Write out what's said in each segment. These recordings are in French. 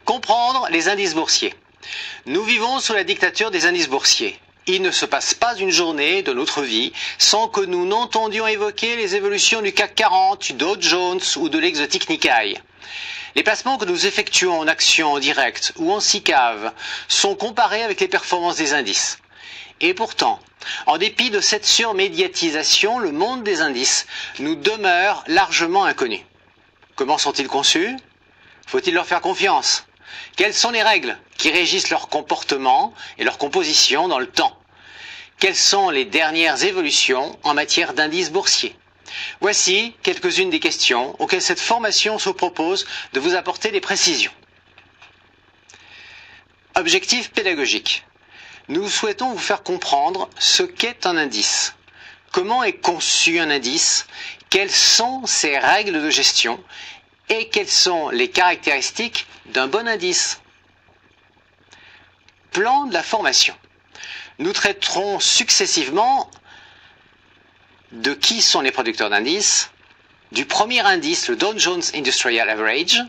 Comprendre les indices boursiers. Nous vivons sous la dictature des indices boursiers. Il ne se passe pas une journée de notre vie sans que nous n'entendions évoquer les évolutions du CAC 40, du Dow Jones ou de l'exotique Nikkei. Les placements que nous effectuons en actions en direct ou en SICAV sont comparés avec les performances des indices. Et pourtant, en dépit de cette surmédiatisation, le monde des indices nous demeure largement inconnu. Comment sont-ils conçus? Faut-il leur faire confiance? Quelles sont les règles qui régissent leur comportement et leur composition dans le temps? Quelles sont les dernières évolutions en matière d'indices boursiers? Voici quelques-unes des questions auxquelles cette formation se propose de vous apporter des précisions. Objectif pédagogique. Nous souhaitons vous faire comprendre ce qu'est un indice. Comment est conçu un indice? Quelles sont ses règles de gestion? Et quelles sont les caractéristiques d'un bon indice? Plan de la formation. Nous traiterons successivement de qui sont les producteurs d'indices, du premier indice, le Dow Jones Industrial Average,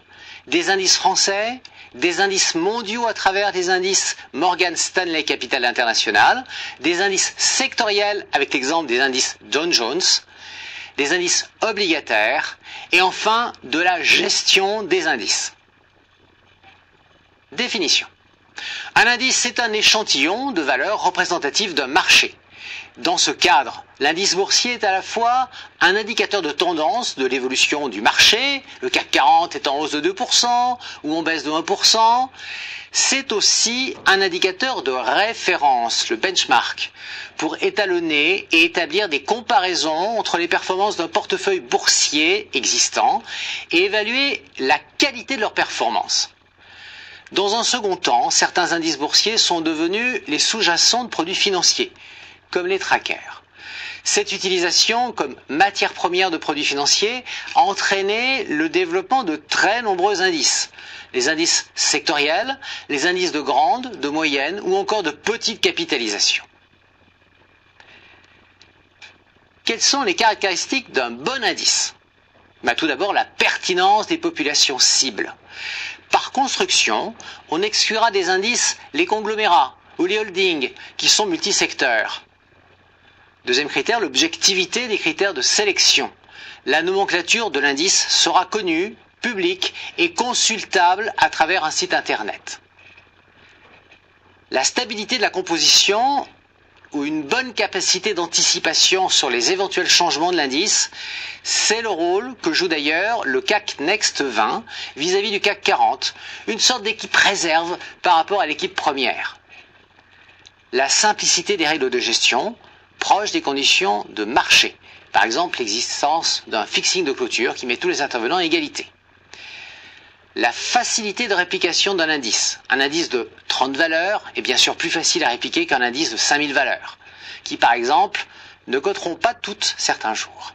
des indices français, des indices mondiaux à travers des indices Morgan Stanley Capital International, des indices sectoriels avec l'exemple des indices Dow Jones, des indices obligataires et enfin de la gestion des indices. Définition. Un indice, c'est un échantillon de valeurs représentatives d'un marché. Dans ce cadre, l'indice boursier est à la fois un indicateur de tendance de l'évolution du marché, le CAC 40 est en hausse de 2% ou en baisse de 1%. C'est aussi un indicateur de référence, le benchmark, pour étalonner et établir des comparaisons entre les performances d'un portefeuille boursier existant et évaluer la qualité de leur performance. Dans un second temps, certains indices boursiers sont devenus les sous-jacents de produits financiers, comme les trackers. Cette utilisation comme matière première de produits financiers a entraîné le développement de très nombreux indices. Les indices sectoriels, les indices de grande, de moyenne ou encore de petite capitalisation. Quelles sont les caractéristiques d'un bon indice? Tout d'abord, la pertinence des populations cibles. Par construction, on exclura des indices les conglomérats ou les holdings qui sont multisecteurs. Deuxième critère, l'objectivité des critères de sélection. La nomenclature de l'indice sera connue, publique et consultable à travers un site internet. La stabilité de la composition ou une bonne capacité d'anticipation sur les éventuels changements de l'indice, c'est le rôle que joue d'ailleurs le CAC Next 20 vis-à-vis du CAC 40, une sorte d'équipe réserve par rapport à l'équipe première. La simplicité des règles de gestion, proche des conditions de marché. Par exemple, l'existence d'un fixing de clôture qui met tous les intervenants à égalité. La facilité de réplication d'un indice. Un indice de 30 valeurs est bien sûr plus facile à répliquer qu'un indice de 5000 valeurs, qui par exemple ne coteront pas toutes certains jours.